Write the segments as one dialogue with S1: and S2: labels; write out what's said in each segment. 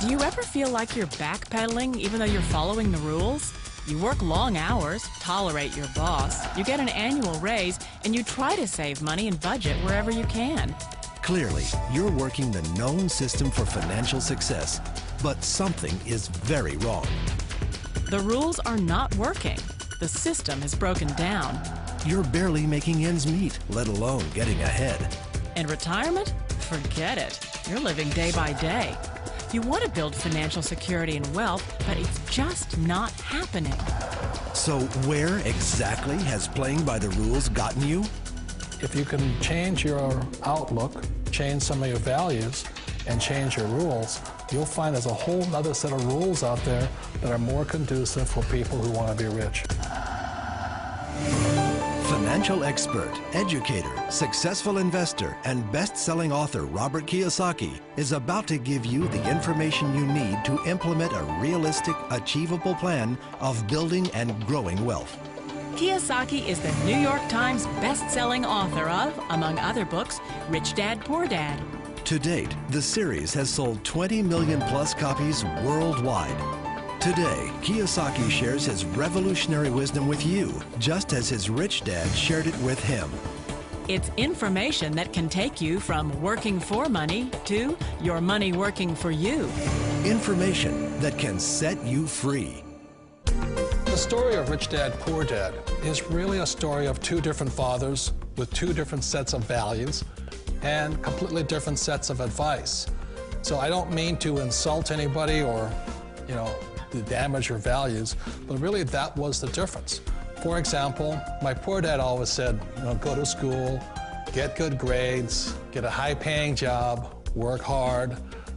S1: Do you ever feel like you're backpedaling even though you're following the rules? You work long hours, tolerate your boss, you get an annual raise, and you try to save money and budget wherever you can.
S2: Clearly, you're working the known system for financial success, but something is very wrong.
S1: The rules are not working. The system has broken down.
S2: You're barely making ends meet, let alone getting ahead.
S1: And retirement? Forget it. You're living day by day. You want to build financial security and wealth, but it's just not happening.
S2: So where exactly has playing by the rules gotten you?
S3: If you can change your outlook, change some of your values, and change your rules, you'll find there's a whole other set of rules out there that are more conducive for people who want to be rich.
S2: Financial expert, educator, successful investor, and best-selling author Robert Kiyosaki is about to give you the information you need to implement a realistic, achievable plan of building and growing wealth.
S1: Kiyosaki is the New York Times best-selling author of, among other books, Rich Dad, Poor Dad.
S2: To date, the series has sold 20 million plus copies worldwide. Today, Kiyosaki shares his revolutionary wisdom with you, just as his rich dad shared it with him.
S1: It's information that can take you from working for money to your money working for you.
S2: Information that can set you free.
S3: The story of Rich Dad, Poor Dad is really a story of two different fathers with two different sets of values and completely different sets of advice. So I don't mean to insult anybody or, to damage your values, but really that was the difference. For example, my poor dad always said, go to school, get good grades, get a high-paying job, work hard,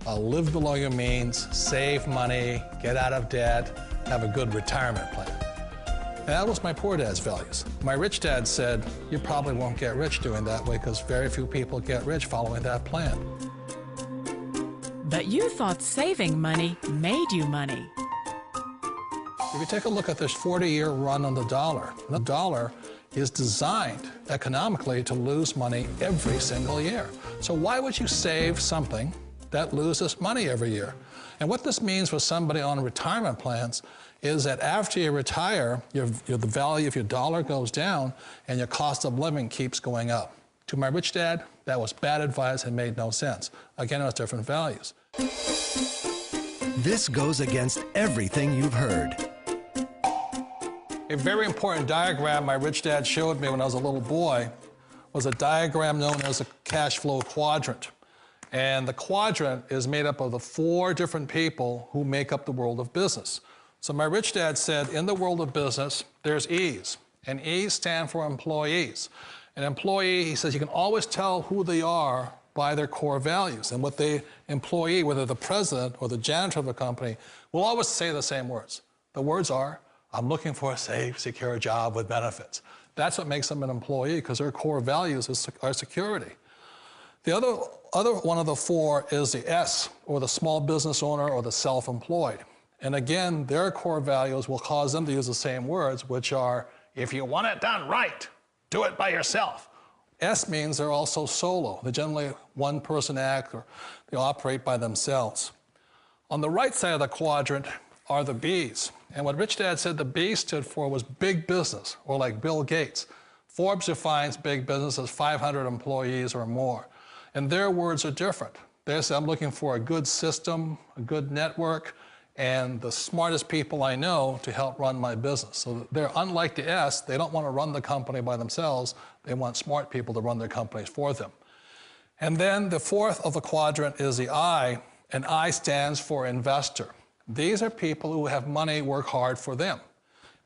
S3: live below your means, save money, get out of debt, have a good retirement plan. And that was my poor dad's values. My rich dad said, you probably won't get rich doing that way because very few people get rich following that plan.
S1: But you thought saving money made you money.
S3: If you take a look at this 40-year run on the dollar is designed economically to lose money every single year. So why would you save something that loses money every year? And what this means for somebody on retirement plans is that after you retire, the value of your dollar goes down and your cost of living keeps going up. To my rich dad, that was bad advice and made no sense. Again, it was different values.
S2: This goes against everything you've heard.
S3: A very important diagram my rich dad showed me when I was a little boy was a diagram known as a cash flow quadrant. And the quadrant is made up of the 4 different people who make up the world of business. So my rich dad said, in the world of business, there's E's, and E's stand for employees. An employee, he says, you can always tell who they are by their core values. And what the employee, whether the president or the janitor of the company, will always say the same words. The words are, I'm looking for a safe, secure job with benefits. That's what makes them an employee, because their core values are security. The other one of the 4 is the S, or the small business owner or the self-employed. And again, their core values will cause them to use the same words, which are, if you want it done right, do it by yourself. S means they're also solo. They're generally one-person act, or they operate by themselves. On the right side of the quadrant are the B's. And what Rich Dad said the B stood for was big business, or like Bill Gates. Forbes defines big business as 500 employees or more. And their words are different. They say, I'm looking for a good system, a good network, and the smartest people I know to help run my business. So they're unlike the S. They don't want to run the company by themselves. They want smart people to run their companies for them. And then the 4th of the quadrant is the I, and I stands for investor. These are people who have money work hard for them.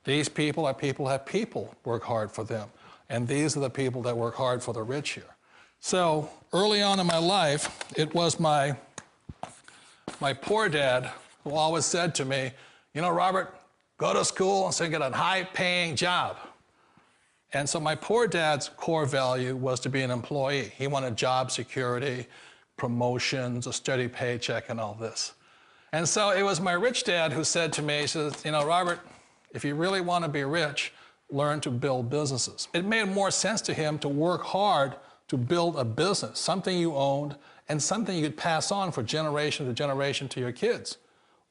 S3: These people are people who have people work hard for them. And these are the people that work hard for the rich here. So early on in my life, it was my poor dad who always said to me, Robert, go to school and so get a high-paying job. And so my poor dad's core value was to be an employee. He wanted job security, promotions, a steady paycheck, and all this. And so it was my rich dad who said to me, he says, Robert, if you really want to be rich, learn to build businesses. It made more sense to him to work hard to build a business, something you owned, and something you could pass on for generation to generation to your kids.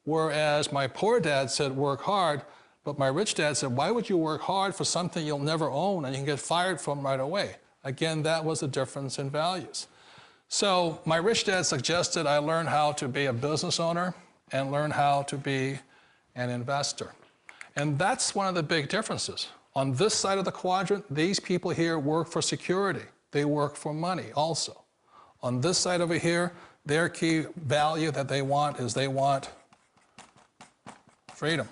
S3: Whereas my poor dad said, work hard, but my rich dad said, why would you work hard for something you'll never own and you can get fired from right away? Again, that was the difference in values. So my rich dad suggested I learn how to be a business owner and learn how to be an investor. And that's one of the big differences. On this side of the quadrant, these people here work for security. They work for money also. On this side over here, their key value that they want is they want freedom.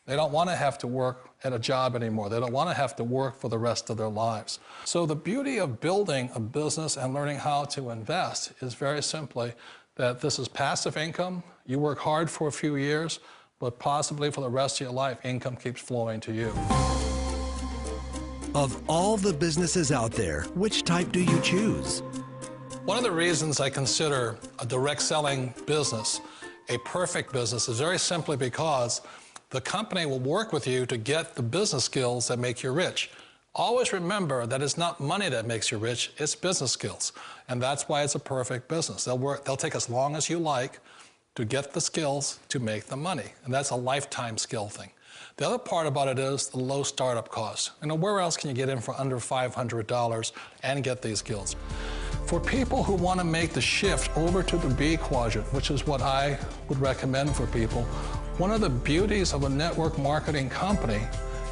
S3: They don't want to have to work at a job anymore. They don't want to have to work for the rest of their lives. So the beauty of building a business and learning how to invest is very simply that this is passive income. You work hard for a few years, but possibly for the rest of your life, income keeps flowing to you.
S2: Of all the businesses out there, which type do you choose?
S3: One of the reasons I consider a direct selling business a perfect business is very simply because the company will work with you to get the business skills that make you rich. Always remember that it's not money that makes you rich, it's business skills. And that's why it's a perfect business. They'll take as long as you like to get the skills to make the money. And that's a lifetime skill thing. The other part about it is the low startup cost. You know, where else can you get in for under $500 and get these skills? For people who want to make the shift over to the B quadrant, which is what I would recommend for people, one of the beauties of a network marketing company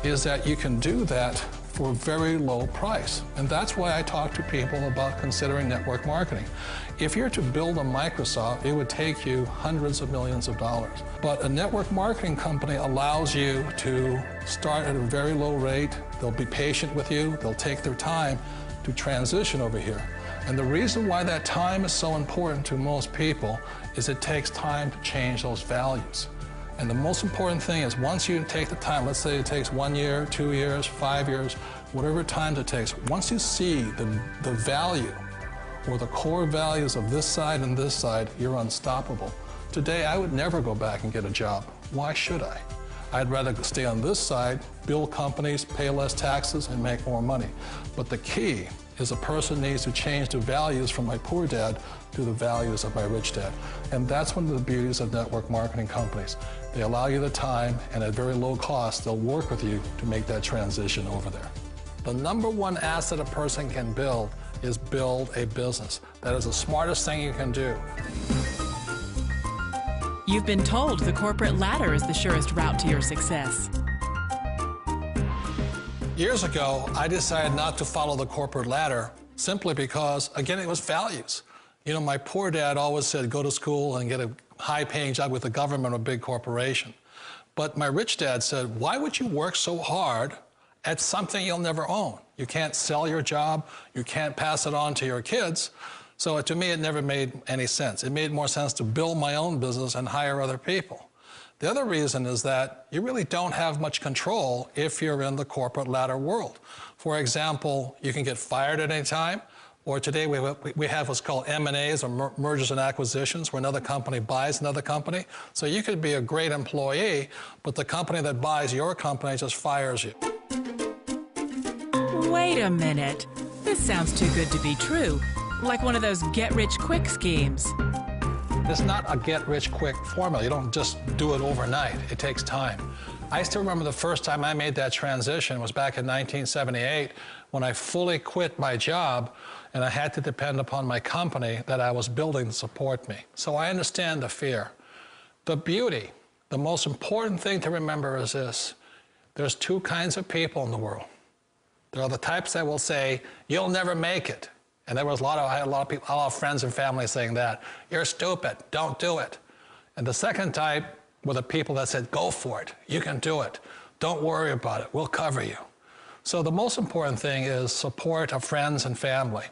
S3: is that you can do that for a very low price. And that's why I talk to people about considering network marketing. If you're to build a Microsoft, it would take you hundreds of millions of dollars. But a network marketing company allows you to start at a very low rate. They'll be patient with you. They'll take their time to transition over here. And the reason why that time is so important to most people is it takes time to change those values. And the most important thing is once you take the time, let's say it takes 1 year, 2 years, 5 years, whatever time it takes, once you see the value or the core values of this side and this side, you're unstoppable. Today, I would never go back and get a job. Why should I? I'd rather stay on this side, build companies, pay less taxes, and make more money. But the key is a person needs to change the values from my poor dad to the values of my rich dad. And that's one of the beauties of network marketing companies. They allow you the time, and at very low cost, they'll work with you to make that transition over there. The number one asset a person can build is build a business. That is the smartest thing you can do.
S1: You've been told the corporate ladder is the surest route to your success.
S3: Years ago, I decided not to follow the corporate ladder simply because, again, it was values. You know, my poor dad always said, go to school and get a high-paying job with the government or a big corporation. But my rich dad said, why would you work so hard at something you'll never own? You can't sell your job. You can't pass it on to your kids. So to me, it never made any sense. It made more sense to build my own business and hire other people. The other reason is that you really don't have much control if you're in the corporate ladder world. For example, you can get fired at any time, or today we have what's called M&As, or mergers and acquisitions, where another company buys another company. So you could be a great employee, but the company that buys your company just fires you.
S1: Wait a minute. This sounds too good to be true. Like one of those get-rich-quick schemes.
S3: It's not a get-rich-quick formula. You don't just do it overnight. It takes time. I still remember the first time I made that transition was back in 1978 when I fully quit my job and I had to depend upon my company that I was building to support me. So I understand the fear. The beauty, the most important thing to remember is this. There's two kinds of people in the world. There are the types that will say, you'll never make it. And I had a lot of friends and family saying that. You're stupid, don't do it. And the second type were the people that said, go for it, you can do it. Don't worry about it, we'll cover you. So the most important thing is support of friends and family.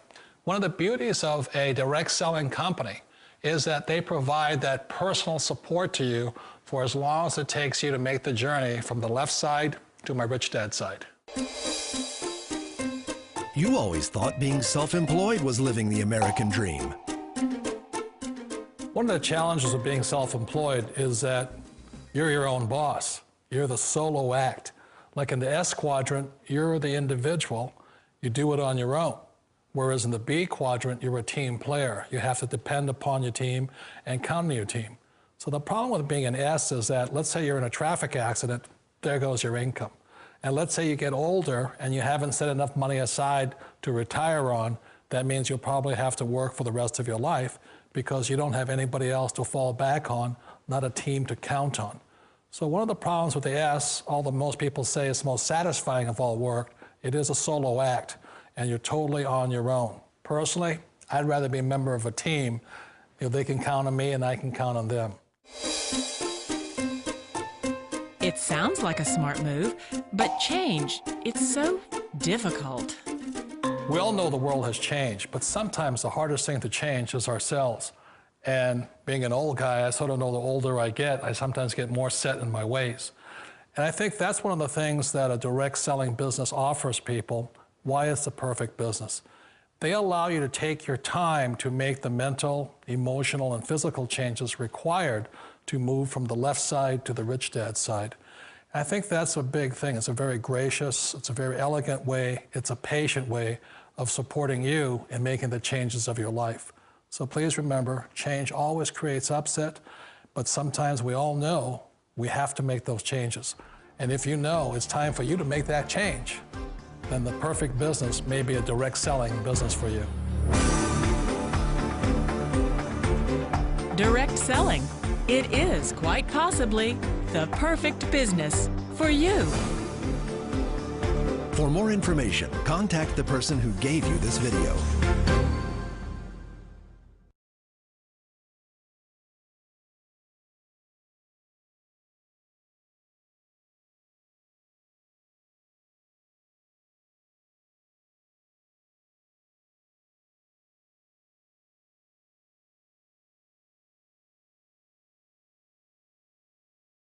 S3: One of the beauties of a direct selling company is that they provide that personal support to you for as long as it takes you to make the journey from the left side to my rich dad side.
S2: You always thought being self-employed was living the American dream.
S3: One of the challenges of being self-employed is that you're your own boss. You're the solo act. Like in the S quadrant, you're the individual. You do it on your own. Whereas in the B quadrant, you're a team player. You have to depend upon your team and count on your team. So the problem with being an S is that, let's say you're in a traffic accident, there goes your income. And let's say you get older and you haven't set enough money aside to retire on, that means you'll probably have to work for the rest of your life because you don't have anybody else to fall back on, not a team to count on. So one of the problems with the S, although most people say it's the most satisfying of all work, it is a solo act, and you're totally on your own. Personally, I'd rather be a member of a team if they can count on me and I can count on them.
S1: It sounds like a smart move, but change, it's so difficult.
S3: We all know the world has changed, but sometimes the hardest thing to change is ourselves. And being an old guy, I sort of know the older I get, I sometimes get more set in my ways. And I think that's one of the things that a direct selling business offers people, why it's the perfect business. They allow you to take your time to make the mental, emotional, and physical changes required to move from the left side to the rich dad side. And I think that's a big thing. It's a very gracious, it's a very elegant way, it's a patient way of supporting you in making the changes of your life. So please remember, change always creates upset, but sometimes we all know we have to make those changes. And if you know it's time for you to make that change, then the perfect business may be a direct selling business for you.
S1: Direct selling. It is quite possibly the perfect business for you.
S2: For more information, contact the person who gave you this video.